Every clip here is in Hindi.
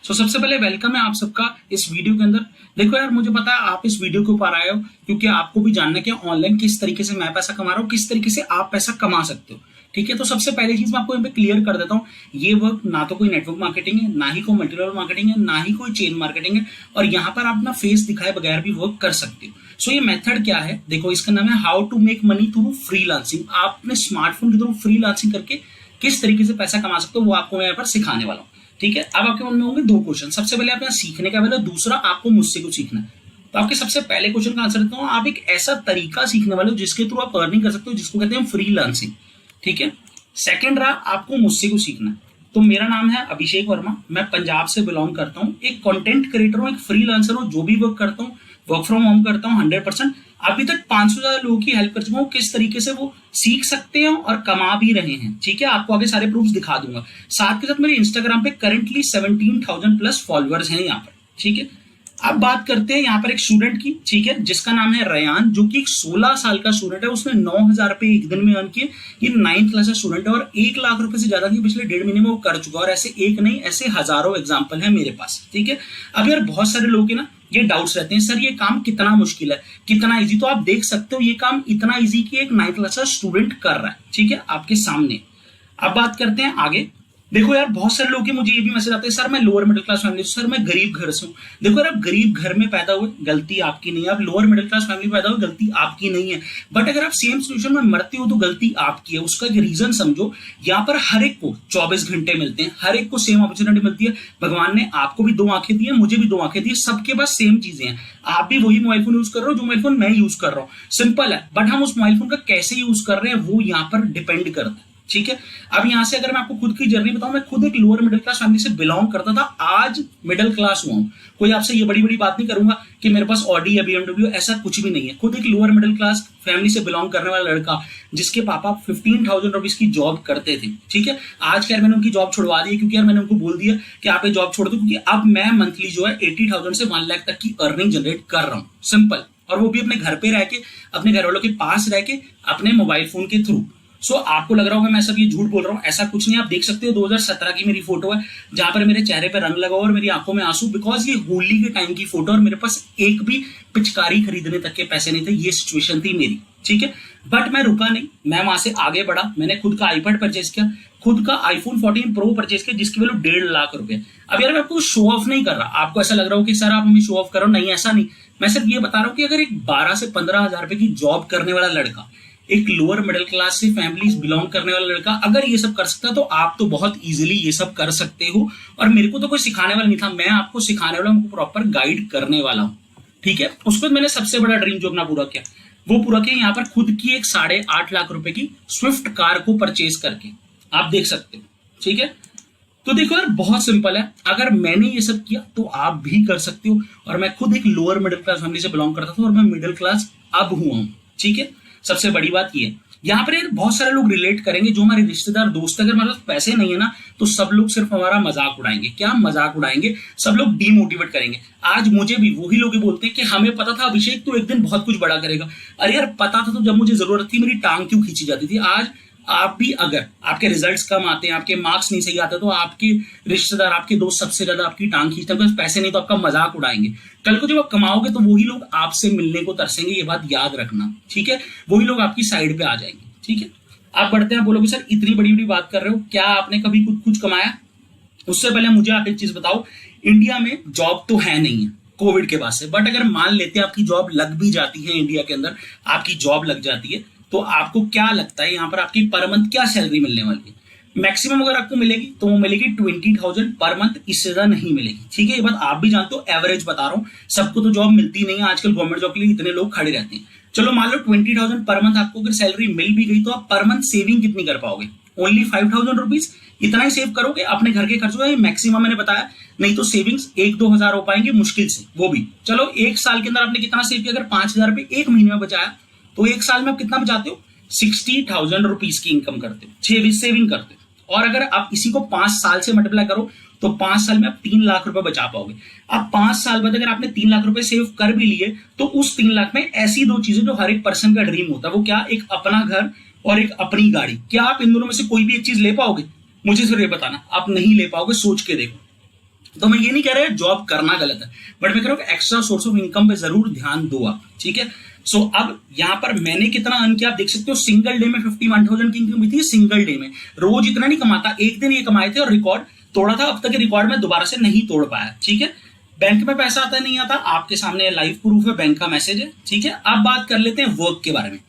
सबसे पहले वेलकम है आप सबका इस वीडियो के अंदर। देखो यार, मुझे पता है आप इस वीडियो के ऊपर आए हो क्योंकि आपको भी जानना है कि ऑनलाइन किस तरीके से मैं पैसा कमा रहा हूँ, किस तरीके से आप पैसा कमा सकते हो। ठीक है, तो सबसे पहले चीज मैं आपको यहाँ पे क्लियर कर देता हूँ, ये वर्क ना तो कोई नेटवर्क मार्केटिंग है, ना ही कोई मल्टीलेवल मार्केटिंग है, ना ही कोई चेन मार्केटिंग है, और यहाँ पर आप अपना फेस दिखाए बगैर भी वर्क कर सकते हो। सो ये मेथड क्या है, देखो इसका नाम है how to make money through freelancing. आप अपने स्मार्टफोन के थ्रू फ्रीलांसिंग करके किस तरीके से पैसा कमा सकते हो वो आपको मैं यहाँ पर सिखाने वाला हूँ। ठीक है, अब आपके मन में होंगे दो क्वेश्चन। सबसे पहले आप यहाँ सीखने का पहले, दूसरा आपको मुझसे कुछ सीखना है। तो आपके सबसे पहले क्वेश्चन का आंसर देता हूँ, आप एक ऐसा तरीका सीखने वाले हो जिसके थ्रू आप अर्निंग कर सकते हो, जिसको कहते हैं फ्रीलांसिंग। ठीक है, सेकंड रहा आपको मुझसे कुछ सीखना है। तो मेरा नाम है अभिषेक वर्मा, मैं पंजाब से बिलोंग करता हूँ, एक कंटेंट क्रिएटर हूँ, एक फ्रीलांसर हूँ, जो भी वर्क करता हूँ वर्क फ्रॉम होम करता हूँ 100%। अभी तक 500 से ज्यादा लोगों की हेल्प कर चुका हूँ, किस तरीके से वो सीख सकते हैं और कमा भी रहे हैं। ठीक है, आपको आगे सारे प्रूफ्स दिखा दूंगा। साथ के साथ मेरे इंस्टाग्राम पे करंटली 17,000 प्लस फॉलोअर्स हैं यहाँ पर। ठीक है, अब बात करते हैं यहाँ पर एक स्टूडेंट की। ठीक है, जिसका नाम है रयान, जो कि 16 साल का स्टूडेंट है। उसने 9,000 रुपए एक दिन में अर्न किए। ये 9th क्लास का स्टूडेंट है और 1 लाख रुपए से ज्यादा की पिछले 1.5 महीने में वो कर चुका है। और ऐसे एक नहीं, ऐसे हजारों एग्जाम्पल है मेरे पास। ठीक है, अब यार बहुत सारे लोग ना ये डाउट्स रहते हैं, सर ये काम कितना मुश्किल है, कितना इजी। तो आप देख सकते हो ये काम इतना इजी कि एक 9th क्लास का स्टूडेंट कर रहा है। ठीक है, आपके सामने। अब बात करते हैं आगे। देखो यार, बहुत सारे लोग मुझे ये भी मैसेज आते हैं, सर मैं लोअर मिडिल क्लास फैमिली से, सर मैं गरीब घर से हूँ। देखो यार, आप गरीब घर में पैदा हुए, गलती आपकी नहीं है। आप लोअर मिडिल क्लास फैमिली पैदा हुए, गलती आपकी नहीं है। बट अगर आप सेम सिचुएशन में मरते हो तो गलती आपकी है। उसका एक रीजन समझो। यहाँ पर हर एक को 24 घंटे मिलते हैं, हर एक को सेम अपॉर्चुनिटी मिलती है। भगवान ने आपको भी 2 आंखें दी है, मुझे भी 2 आंखें दी है, सबके पास सेम चीजें हैं। आप भी वही मोबाइल फोन यूज कर रहे हो जो मोबाइल फोन मैं यूज कर रहा हूँ, सिंपल है। बट हम उस मोबाइल फोन का कैसे यूज कर रहे हैं वो यहाँ पर डिपेंड करता है। ठीक है, अब यहां से अगर मैं आपको खुद की जर्नी बताऊं, मैं खुद एक लोअर मिडिल क्लास फैमिली से बिलोंग करता था, आज मिडिल क्लास हुआ हूं। कोई आपसे ये बड़ी बड़ी बात नहीं करूंगा कि मेरे पास ऑडी या बीएमडब्ल्यू, ऐसा कुछ भी नहीं है। खुद एक लोअर मिडिल क्लास फैमिली से बिलोंग करने वाला लड़का, जिसके पापा 15,000 रुपीज की जॉब करते थे। ठीक है, आज यार मैंने उनकी जॉब छुड़वा दी क्योंकि यार मैंने उनको बोल दिया कि आप ये जॉब छोड़ दो, क्योंकि अब मैं मंथली जो है 80,000 से 1 लाख तक की अर्निंग जनरेट कर रहा हूं, सिंपल। और वो भी अपने घर पे रह के, अपने घर वालों के पास रह के, अपने मोबाइल फोन के थ्रू। सो आपको लग रहा होगा मैं सब ये झूठ बोल रहा हूँ, ऐसा कुछ नहीं। आप देख सकते हो 2017 की मेरी फोटो है, जहां पर मेरे चेहरे पे रंग लगा हुआ और मेरी आंखों में आंसू, बिकॉज ये होली के टाइम की फोटो और मेरे पास एक भी पिचकारी खरीदने तक के पैसे नहीं थे। ये सिचुएशन थी मेरी। ठीक है, बट मैं रुका नहीं, मैं वहां से आगे बढ़ा। मैंने खुद का आईपैड परचेज किया, खुद का iPhone 14 Pro परचेज किया, जिसकी वैल्यू 1.5 लाख रुपए। अब यार मैं आपको शो ऑफ नहीं कर रहा, आपको ऐसा लग रहा हो कि सर आप हमें शो ऑफ करो, नहीं ऐसा नहीं। मैं सिर्फ ये बता रहा हूँ कि अगर एक 12 से 15,000 रुपए की जॉब करने वाला लड़का, एक लोअर मिडिल क्लास से फैमिली बिलोंग करने वाला लड़का अगर ये सब कर सकता है, तो आप तो बहुत इजीली ये सब कर सकते हो। और मेरे को तो कोई सिखाने वाला नहीं था, मैं आपको सिखाने वाला हूँ, प्रॉपर गाइड करने वाला हूँ। ठीक है, उसके बाद मैंने सबसे बड़ा ड्रीम जो अपना पूरा किया, वो पूरा किया यहाँ पर खुद की एक 8.5 लाख रुपए की स्विफ्ट कार को परचेज करके। आप देख सकते हो। ठीक है, तो देखो यार बहुत सिंपल है, अगर मैंने ये सब किया तो आप भी कर सकते हो। और मैं खुद एक लोअर मिडिल क्लास फैमिली से बिलोंग करता था और मैं मिडिल क्लास अब हुआ हूं। ठीक है, सबसे बड़ी बात ये है, यहाँ पर यार बहुत सारे लोग रिलेट करेंगे, जो हमारे रिश्तेदार दोस्त, अगर हमारे पास पैसे नहीं है ना, तो सब लोग सिर्फ हमारा मजाक उड़ाएंगे। क्या मजाक उड़ाएंगे, सब लोग डीमोटिवेट करेंगे। आज मुझे भी वही लोग बोलते हैं कि हमें पता था अभिषेक तू एक दिन बहुत कुछ बड़ा करेगा। अरे यार पता था, तो जब मुझे जरूरत थी मेरी टांग क्यों खींची जाती थी। आज आप भी अगर आपके रिजल्ट्स कम आते हैं, आपके मार्क्स नहीं सही आते, तो आपके रिश्तेदार, आपके दोस्त सबसे ज्यादा आपकी टांग खींचते हैं, पैसे नहीं तो आपका मजाक उड़ाएंगे। कल को जब आप कमाओगे तो वही लोग आपसे मिलने को तरसेंगे, ये बात याद रखना। ठीक है, वही लोग आपकी साइड पे आ जाएंगे। ठीक है, आप बढ़ते हैं, बोलोगे सर इतनी बड़ी बड़ी बात कर रहे हो, क्या आपने कभी कुछ कमाया? उससे पहले मुझे आप एक चीज बताओ, इंडिया में जॉब तो है नहीं है कोविड के बाद से, बट अगर मान लेते हैं आपकी जॉब लग भी जाती है, इंडिया के अंदर आपकी जॉब लग जाती है, तो आपको क्या लगता है यहाँ पर आपकी पर मंथ क्या सैलरी मिलने वाली है? मैक्सिमम अगर आपको मिलेगी तो वो मिलेगी 20,000 पर मंथ, इससे ज्यादा नहीं मिलेगी। ठीक है, ये बात आप भी जानते हो, एवरेज बता रहा हूँ। सबको तो जॉब मिलती नहीं है, आजकल गवर्नमेंट जॉब के लिए इतने लोग खड़े रहते हैं। चलो मान लो 20,000 पर मंथ आपको अगर सैलरी मिल भी गई, तो आप पर मंथ सेविंग कितनी कर पाओगे? ओनली 5,000 रुपीज, इतना ही सेव करोगे अपने घर के खर्चों का, मैक्सिमम मैंने बताया। नहीं तो सेविंग्स 1-2 हजार हो पाएंगे मुश्किल से, वो भी। चलो एक साल के अंदर आपने कितना सेव किया? अगर 5,000 रुपए एक महीने में बचाया, तो एक साल में आप कितना बचाते हो? 60,000 रुपीज की इनकम करते हो, सेविंग करते हो। और अगर आप इसी को 5 साल से मल्टीप्लाई करो, तो 5 साल में आप 3 लाख रुपए बचा पाओगे। अब 5 साल बाद अगर आपने 3 लाख रुपए सेव कर भी लिए, तो उस 3 लाख में ऐसी 2 चीजें जो हर एक पर्सन का ड्रीम होता है, वो क्या? एक अपना घर और एक अपनी गाड़ी। क्या आप इन दोनों में से कोई भी एक चीज ले पाओगे? मुझे सिर्फ ये बताना, आप नहीं ले पाओगे, सोच के देखो। तो मैं ये नहीं कह रहा जॉब करना गलत है, बट मैं कह रहा हूँ एक्स्ट्रा सोर्स ऑफ इनकम पे जरूर ध्यान दो आप, ठीक है। सो अब यहाँ पर मैंने कितना अर्न किया आप देख सकते हो। सिंगल डे में 51,000 की इनकम हुई थी, सिंगल डे में। रोज इतना नहीं कमाता, एक दिन ये कमाए थे और रिकॉर्ड तोड़ा था। अब तक के रिकॉर्ड में दोबारा से नहीं तोड़ पाया, ठीक है। बैंक में पैसा आता नहीं आता, आपके सामने लाइव प्रूफ है, बैंक का मैसेज है, ठीक है। अब बात कर लेते हैं वर्क के बारे में।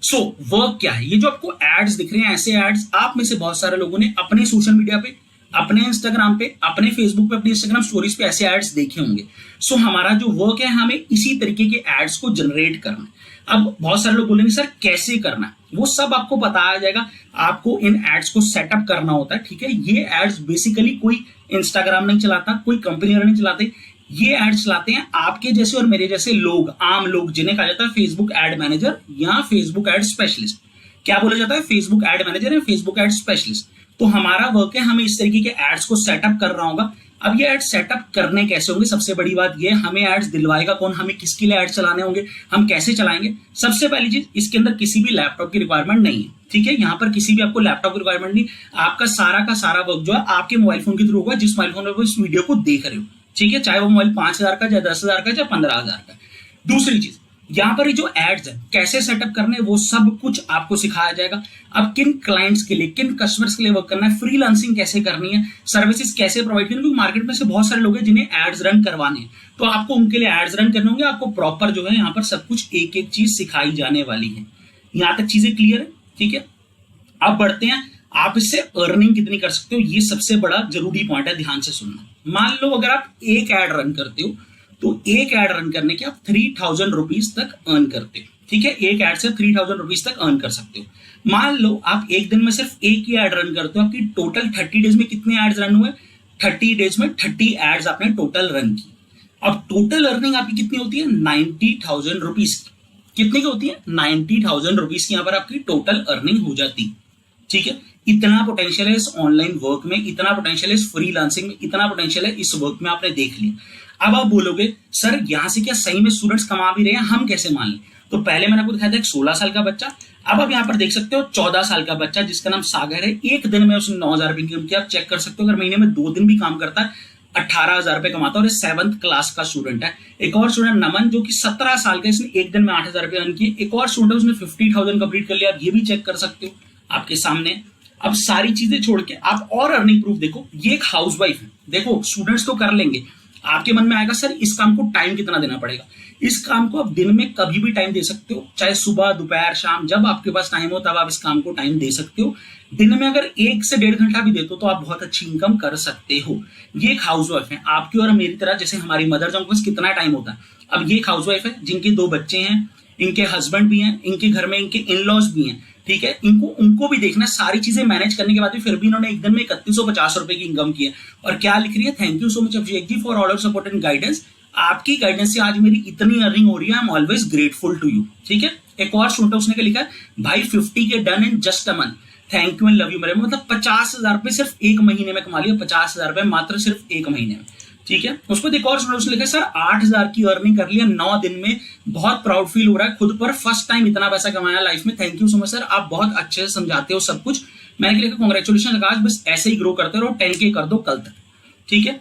सो वर्क क्या है? ये जो आपको एड्स दिख रहे हैं, ऐसे एड्स आप में से बहुत सारे लोगों ने अपने सोशल मीडिया पे, अपने इंस्टाग्राम पे, अपने फेसबुक पे, अपनी इंस्टाग्राम स्टोरीज पे ऐसे एड्स देखे होंगे। सो हमारा जो वर्क है, हमें इसी तरीके के एड्स को जनरेट करना है। अब बहुत सारे लोग बोलेंगे सर कैसे करना है, वो सब आपको बताया जाएगा। आपको इन एड्स को सेटअप करना होता है, ठीक है। ये एड्स बेसिकली कोई इंस्टाग्राम नहीं चलाता, कोई कंपनी नहीं चलाते, ये एड्स चलाते हैं आपके जैसे और मेरे जैसे लोग, आम लोग, जिन्हें कहा जाता है फेसबुक एड मैनेजर या फेसबुक एड स्पेशलिस्ट। क्या बोला जाता है? फेसबुक एड मैनेजर या फेसबुक एड स्पेशलिस्ट। तो हमारा वर्क है, हमें इस तरीके के एड्स को सेटअप कर रहा होगा। अब ये एड्स सेटअप करने कैसे होंगे? सबसे बड़ी बात ये, हमें एड्स दिलवाएगा कौन, हमें किसके लिए एड्स चलाने होंगे, हम कैसे चलाएंगे। सबसे पहली चीज, इसके अंदर किसी भी लैपटॉप की रिक्वायरमेंट नहीं है, ठीक है। यहाँ पर किसी भी आपको लैपटॉप की रिक्वायरमेंट नहीं, आपका सारा का सारा वर्क जो है आपके मोबाइल फोन के थ्रू होगा, जिस मोबाइल फोन में इस वीडियो को देख रहे हो, ठीक है। चाहे वो मोबाइल 5,000 का, चाहे 10,000 का, चाहे 15,000 का। दूसरी चीज, यहाँ पर ये जो एड्स है कैसे सेटअप करने, वो सब कुछ आपको सिखाया जाएगा। अब किन क्लाइंट्स के लिए, किन कस्टमर्स के लिए वर्क करना है, फ्रीलांसिंग कैसे करनी है, सर्विसेज कैसे प्रोवाइड करनी है, क्योंकि मार्केट में से बहुत सारे लोग हैं जिन्हें एड्स रन करवाने हैं, तो आपको उनके लिए एड्स रन करने होंगे। आपको प्रॉपर जो है यहाँ पर सब कुछ एक एक चीज सिखाई जाने वाली है। यहाँ तक चीजें क्लियर है, ठीक है। अब बढ़ते हैं, आप इससे अर्निंग कितनी कर सकते हो, ये सबसे बड़ा जरूरी पॉइंट है, ध्यान से सुनना। मान लो अगर आप एक एड रन करते हो, तो एक एड रन करने के आप 3,000 रुपीज तक अर्न करते हो, ठीक है। एक एड से 3,000 रुपीज तक अर्न कर सकते हो। मान लो आप एक दिन में सिर्फ एक ही एड रन करते हो, आपकी टोटल 30 डेज में कितने एड्स रन हुए? 30 डेज में 30 एड्स आपने टोटल रन की। अब टोटल अर्निंग आपकी कितनी होती है? 90,000 रुपीज की। कितनी की होती है? 90,000 रुपीज की यहाँ पर आपकी टोटल अर्निंग हो जाती, ठीक है। इतना पोटेंशियल है इस ऑनलाइन वर्क में, इतना पोटेंशियल है इस फ्रीलांसिंग में, इतना पोटेंशियल है इस वर्क में, आपने देख लिया। अब आप बोलोगे सर यहां से क्या सही में स्टूडेंट्स कमा भी रहे हैं, हम कैसे मान लें? तो पहले मैंने आपको दिखाया था एक 16 साल का बच्चा, अब आप यहाँ पर देख सकते हो 14 साल का बच्चा जिसका नाम सागर है। एक दिन में उसने 9,000 रुपए इनकम किया। आप चेक कर सकते हो, अगर महीने में 2 दिन भी काम करता है 18,000 रुपए कमाता है, और 7th क्लास का स्टूडेंट है। एक और स्टूडेंट नमन जो कि 17 साल का, इसने एक दिन में 8,000 रुपए अर्न किए। एक और स्टूडेंट उसने 50,000 कंप्लीट कर लिया। आप ये भी चेक कर सकते हो आपके सामने। अब सारी चीजें छोड़ के आप और अर्निंग प्रूफ देखो। ये एक हाउसवाइफ है, देखो स्टूडेंट्स तो कर लेंगे। आपके मन में आएगा सर इस काम को टाइम कितना देना पड़ेगा? इस काम को आप दिन में कभी भी टाइम दे सकते हो, चाहे सुबह, दोपहर, शाम, जब आपके पास टाइम हो तब आप इस काम को टाइम दे सकते हो। दिन में अगर 1 से 1.5 घंटा भी देते हो तो आप बहुत अच्छी इनकम कर सकते हो। ये एक हाउसवाइफ है, आपकी और मेरी तरह, जैसे हमारी मदर जो पास कितना टाइम होता है। अब ये एक हाउसवाइफ है जिनके 2 बच्चे हैं, इनके हस्बैंड भी हैं, इनके घर में इनके इन-लॉज भी हैं, ठीक है। उनको भी देखना, सारी चीजें मैनेज करने के बाद भी फिर भी इन्होंने एक दिन में 3150 रुपए की इनकम की है। और क्या लिख रही है? Thank you so much Abhishek ji for all your support and guidance. आपकी गाइडेंस से आज मेरी इतनी अर्निंग हो रही है, I am always grateful to you, ठीक है। एक और स्टूडेंट उसने क्या लिखा है? भाई 50 के done in just a month, thank you and love you मेरे। मतलब 50,000 रुपए सिर्फ एक महीने में कमा लिया, 50,000 रुपए मात्र सिर्फ एक महीने में, ठीक है। उसको एक और स्टूडेंट उसने लिखा सर 8,000 की अर्निंग कर लिया 9 दिन में, बहुत प्राउड फील हो रहा है खुद पर, फर्स्ट टाइम इतना पैसा कमाया लाइफ में, thank you so much sir, आप बहुत अच्छे से समझाते हो सब कुछ। मैंने लिखा कांग्रेचुलेशन आकाश, बस ऐसे ही ग्रो करते रहो, 10K कर दो कल तक, ठीक है।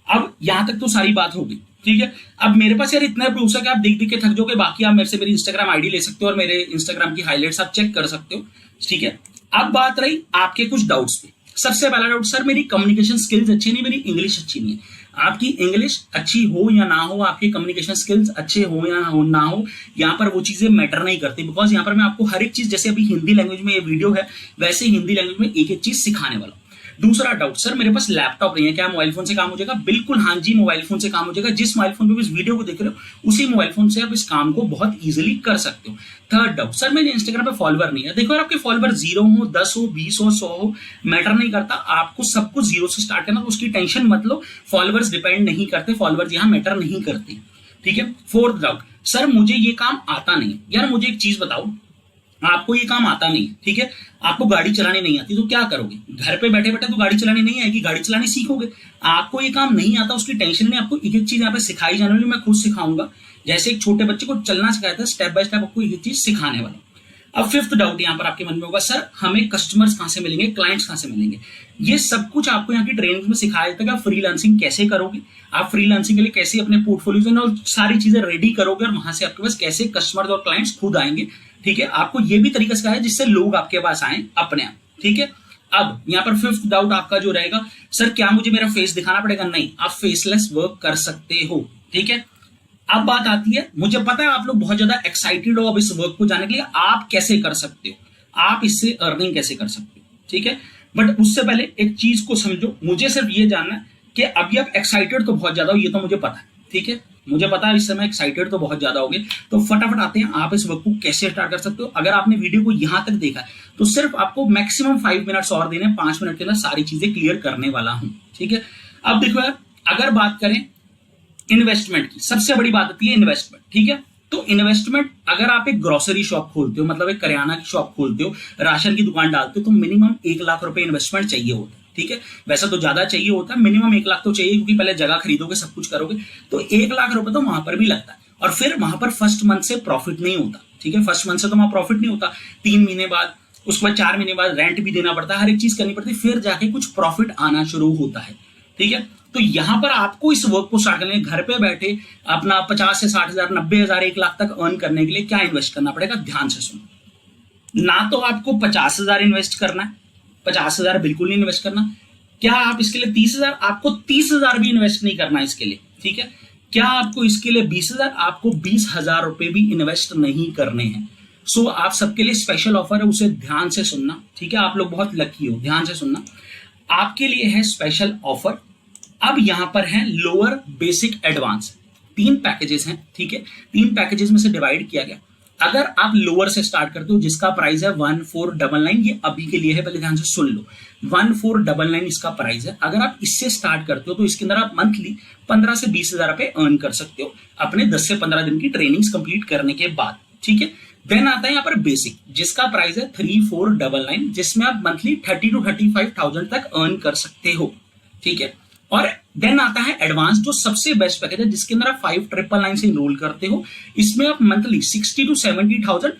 अब यहां तक तो सारी बात होगी, ठीक है। अब मेरे पास यार इतना प्रूफ है कि आप देख देख के थक जाओगे। बाकी आप मेरे से मेरी इंस्टाग्राम आईडी ले सकते हो और मेरे इंस्टाग्राम की हाईलाइट्स आप चेक कर सकते हो, ठीक है। अब बात रही आपके कुछ डाउट्स पे। सबसे पहला डाउट, सर मेरी कम्युनिकेशन स्किल्स अच्छी नहीं, मेरी इंग्लिश अच्छी नहीं है। आपकी इंग्लिश अच्छी हो या ना हो, आपके कम्युनिकेशन स्किल्स अच्छे हो या ना हो, यहाँ पर वो चीजें मैटर नहीं करती। बिकॉज यहाँ पर मैं आपको हर एक चीज, जैसे अभी हिंदी लैंग्वेज में ये वीडियो है, वैसे हिंदी लैंग्वेज में एक एक चीज सिखाने वाला हूं। दूसरा डाउट, सर मेरे पास लैपटॉप नहीं है, क्या मोबाइल फोन से काम हो जाएगा? बिल्कुल हाँ जी, मोबाइल फोन से काम हो जाएगा। जिस मोबाइल फोन पे इस वीडियो को देख रहे हो उसी मोबाइल फोन से आप इस काम को बहुत इजीली कर सकते हो। थर्ड डाउट, सर मेरे इंस्टाग्राम पे फॉलोवर नहीं है। देखो यार, आपके फॉलोवर 0 हो, 10 हो, 20 हो, 100 हो, मैटर नहीं करता। आपको सब कुछ 0 से स्टार्ट करना, तो उसकी टेंशन मत लो। फॉलोवर्स डिपेंड नहीं करते, फॉलोवर्स यहाँ मैटर नहीं करते, ठीक है। फोर्थ डाउट, सर मुझे ये काम आता नहीं। यार मुझे एक चीज बताओ, आपको ये काम आता नहीं, ठीक है, आपको गाड़ी चलानी नहीं आती, तो क्या करोगे? घर पे बैठे बैठे तो गाड़ी चलानी नहीं आएगी, गाड़ी चलानी सीखोगे। आपको ये काम नहीं आता, उसकी टेंशन नहीं, आपको एक एक चीज यहाँ पे सिखाई जाने वाली, मैं खुद सिखाऊंगा। जैसे एक छोटे बच्चे को चलना सिखाया था, स्टेप बाय स्टेप आपको एक चीज सिखाने वाला। अब फिफ्थ डाउट यहां पर आपके मन में होगा, सर हमें कस्टमर्स कहां से मिलेंगे, क्लाइंट्स कहां से मिलेंगे? ये सब कुछ आपको यहाँ की ट्रेनिंग में सिखाया जाता है कि आप फ्रीलांसिंग कैसे करोगे, आप फ्रीलांसिंग के लिए कैसे अपने पोर्टफोलियोज और सारी चीजें रेडी करोगे और वहां से आपके पास कैसे कस्टमर्स और क्लाइंट्स खुद आएंगे। ठीक है, आपको ये भी तरीका सिखाया जिससे लोग आपके पास आए अपने आप। ठीक है, अब यहाँ पर फिफ्थ डाउट आपका जो रहेगा, सर क्या मुझे मेरा फेस दिखाना पड़ेगा? नहीं, आप फेसलेस वर्क कर सकते हो। ठीक है, अब बात आती है, मुझे पता है आप लोग बहुत ज्यादा एक्साइटेड हो अब इस वर्क को जानने के लिए, आप कैसे कर सकते हो, आप इससे अर्निंग कैसे कर सकते हो। ठीक है, बट उससे पहले एक चीज को समझो, मुझे सिर्फ ये जानना है कि अभी आप एक्साइटेड तो बहुत ज्यादा हो, ये तो मुझे पता है। ठीक है, मुझे पता है इस समय एक्साइटेड तो बहुत ज्यादा होगे, तो फटाफट आते हैं आप इस वर्क को कैसे स्टार्ट कर सकते हो। अगर आपने वीडियो को यहां तक देखा है तो सिर्फ आपको मैक्सिमम 5 मिनट्स और देने, 5 मिनट के अंदर सारी चीजें क्लियर करने वाला हूं। ठीक है, अब देखो यार, अगर बात करें इन्वेस्टमेंट की, सबसे बड़ी बात आती है इन्वेस्टमेंट। ठीक है, तो इन्वेस्टमेंट, अगर आप एक ग्रोसरी शॉप खोलते हो, मतलब एक करियाना की शॉप खोलते हो, राशन की दुकान डालते हो, तो मिनिमम 1 लाख रुपए इन्वेस्टमेंट चाहिए होता है। ठीक है, वैसे तो ज्यादा चाहिए होता है, मिनिमम 1 लाख तो चाहिए, क्योंकि पहले जगह खरीदोगे, सब कुछ करोगे, तो 1 लाख रुपए तो वहां पर भी लगता है। और फिर वहां पर फर्स्ट मंथ से प्रॉफिट नहीं होता। ठीक है, फर्स्ट मंथ से तो वहां प्रॉफिट नहीं होता, 3 महीने बाद, उसके बाद 4 महीने बाद रेंट भी देना पड़ता है, हर एक चीज करनी पड़ती है, फिर जाके कुछ प्रॉफिट आना शुरू होता है। ठीक है, तो यहां पर आपको इस वर्क को स्टार्ट करने, घर पे बैठे अपना 50 से 60 हजार, 90 हजार, 1 लाख तक अर्न करने के लिए क्या इन्वेस्ट करना पड़ेगा? ध्यान से सुनो। ना तो आपको 50 हजार इन्वेस्ट करना है, 50 हजार बिल्कुल नहीं इन्वेस्ट करना। क्या आप इसके लिए 30 हजार? आपको 30 हजार भी इन्वेस्ट नहीं करना इसके लिए। ठीक है, क्या आपको इसके लिए 20 हजार? आपको 20 हजार रुपए भी इन्वेस्ट नहीं करने हैं। सो आप सबके लिए स्पेशल ऑफर है, उसे ध्यान से सुनना। ठीक है, आप लोग बहुत लकी हो, ध्यान से सुनना, आपके लिए है स्पेशल ऑफर। अब यहां पर है लोअर, बेसिक, एडवांस, 3 पैकेजेस हैं। ठीक है, 3 पैकेजेस में से डिवाइड किया गया। अगर आप लोअर से स्टार्ट करते हो, जिसका प्राइस है 1499, ये अभी के लिए है, पहले ध्यान से सुन लो, 1499 इसका प्राइस है। अगर आप इससे स्टार्ट करते हो तो इसके अंदर आप मंथली 15 से 20 हजार रुपए अर्न कर सकते हो अपने 10 से 15 दिन की ट्रेनिंग्स कंप्लीट करने के बाद। ठीक है, देन आता है यहाँ पर बेसिक, जिसका प्राइस है 3499, जिसमें आप मंथली 30 to 35,000 तक अर्न कर सकते हो। ठीक है, और देन आता है एडवांस, जो सबसे बेस्ट पैकेज है, जिसके अंदर आप 5999 से इनरोल करते हो। इसमें आप मंथली 60 to 70,000,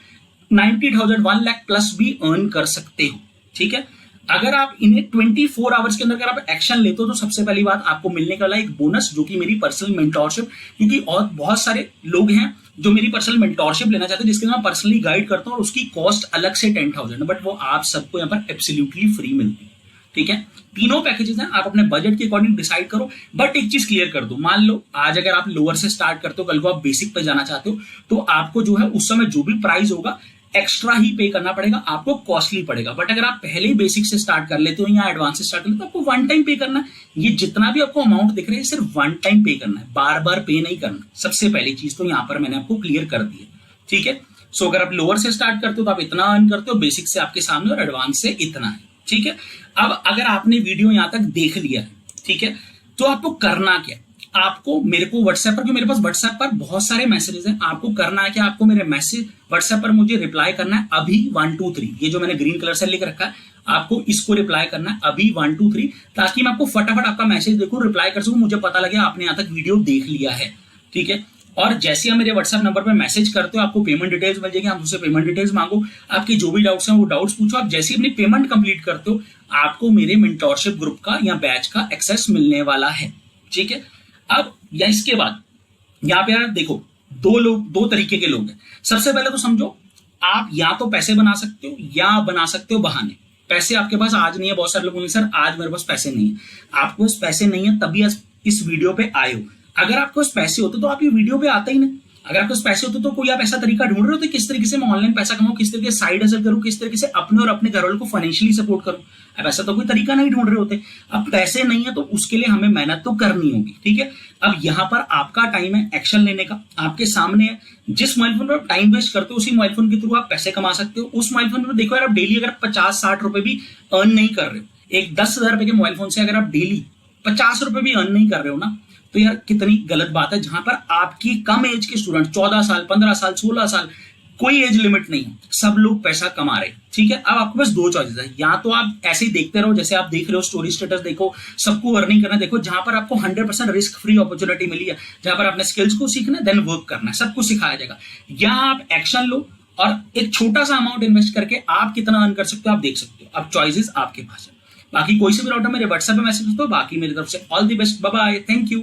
90,000, 1 लाख प्लस भी अर्न कर सकते हो। ठीक है, अगर आप इन्हें 24 आवर्स के अंदर अगर आप एक्शन लेते हो तो सबसे पहली बात आपको मिलने वाला एक बोनस, जो कि मेरी पर्सनल मेंटोरशिप, क्योंकि और बहुत सारे लोग हैं जो मेरी पर्सनल मेंटोरशिप लेना चाहते हैं, जिसके मैं पर्सनली गाइड करता हूं, और उसकी कॉस्ट अलग से 10,000 है, बट वो आप सबको यहाँ पर एब्सोल्युटली फ्री मिलती है। ठीक है, तीनों पैकेजेस हैं, आप अपने बजट के अकॉर्डिंग डिसाइड करो। बट एक चीज क्लियर कर दो, मान लो आज अगर आप लोअर से स्टार्ट करते हो, कल को आप बेसिक पे जाना चाहते हो, तो आपको जो है उस समय जो भी प्राइस होगा एक्स्ट्रा ही पे करना पड़ेगा, आपको कॉस्टली पड़ेगा। बट अगर आप पहले ही बेसिक से स्टार्ट कर लेते हो या एडवांस से स्टार्ट कर लेते हो, तो आपको 1 टाइम पे करना है। ये जितना भी आपको अमाउंट दिख रहा है सिर्फ 1 टाइम पे करना है, बार बार पे नहीं करना। सबसे पहली चीज तो यहाँ पर मैंने आपको क्लियर कर दी है। ठीक है, सो अगर आप लोअर से स्टार्ट करते हो तो आप इतना अर्न करते हो, बेसिक से आपके सामने, और एडवांस से इतना है। ठीक है, अब अगर आपने वीडियो यहां तक देख लिया है, ठीक है, तो आपको करना क्या? आपको मेरे को व्हाट्सएप पर, क्योंकि मेरे पास व्हाट्सएप पर बहुत सारे मैसेजेस हैं, आपको करना है कि आपको मेरे मैसेज व्हाट्सएप पर मुझे रिप्लाई करना है अभी 1 2 3, ये जो मैंने ग्रीन कलर से लिख रखा है, आपको इसको रिप्लाई करना है अभी 1 2 3, ताकि मैं आपको फटाफट आपका मैसेज देखूं, रिप्लाई कर सकूं, मुझे पता लगे आपने यहां तक वीडियो देख लिया है। ठीक है, और जैसे आप मेरे व्हाट्सएप नंबर पर मैसेज करते हो, आपको पेमेंट डिटेल्स मिल जाएगी, आप मुझसे पेमेंट डिटेल्स मांगो, आपके जो भी डाउट्स हैं वो डाउट्स पूछो। आप जैसे ही अपनी पेमेंट कंप्लीट करते हो, आपको मेरे मेंटोरशिप ग्रुप का या बैच का एक्सेस मिलने वाला है। ठीक है, अब या इसके बाद यहाँ पे यार देखो, 2 तरीके के लोग हैं। सबसे पहले तो समझो, आप या तो पैसे बना सकते हो या बना सकते हो बहाने। पैसे आपके पास आज नहीं है, बहुत सारे लोग बोलेंगे सर आज मेरे पास पैसे नहीं है। आपके पास पैसे नहीं है तभी इस वीडियो पे आए हो। अगर आपके पास पैसे होते तो आप ये वीडियो पे आते ही नहीं। अगर आपके पास पैसे होते तो कोई आप ऐसा तरीका ढूंढ रहे होते किस तरीके से मैं ऑनलाइन पैसा कमाऊं, किस तरीके से साइड हसल करूं, किस तरीके से अपने और अपने घर वालों को फाइनेंशियली सपोर्ट करूं। अब ऐसा तो कोई तरीका नहीं ढूंढ रहे होते। अब पैसे नहीं है तो उसके लिए हमें मेहनत तो करनी होगी। ठीक है, अब यहां पर आपका टाइम है एक्शन लेने का, आपके सामने है। जिस मोबाइल फोन पर टाइम वेस्ट करते हो उसी मोबाइल फोन के थ्रू आप पैसे कमा सकते हो। उस मोबाइल फोन पर देखो यार, आप डेली अगर 50-60 रुपए भी अर्न नहीं कर रहे हो, एक 10,000 रुपए के मोबाइल फोन से अगर आप डेली 50 रुपए भी अर्न नहीं कर रहे हो ना, तो यार कितनी गलत बात है। जहां पर आपकी कम एज के स्टूडेंट 14 साल, 15 साल, 16 साल, कोई एज लिमिट नहीं है, सब लोग पैसा कमा रहे हैं। ठीक है, अब आपके पास 2 चॉइसेस है, या तो आप ऐसे ही देखते रहो जैसे आप देख रहे हो, स्टोरी स्टेटस देखो, सबको अर्निंग करना देखो, जहां पर आपको 100% रिस्क फ्री अपॉर्चुनिटी मिली है, जहां पर आपने स्किल्स को सीखना है, देन वर्क करना है, सब कुछ सिखाया जाएगा। या आप एक्शन लो और एक छोटा सा अमाउंट इन्वेस्ट करके आप कितना अर्न कर सकते हो आप देख सकते हो। अब चॉइसेस आपके पास है। बाकी कोई से भी डाउट है मेरे व्हाट्सएप पे मैसेज दो। बाकी मेरी तरफ से all the best, bye bye, thank you.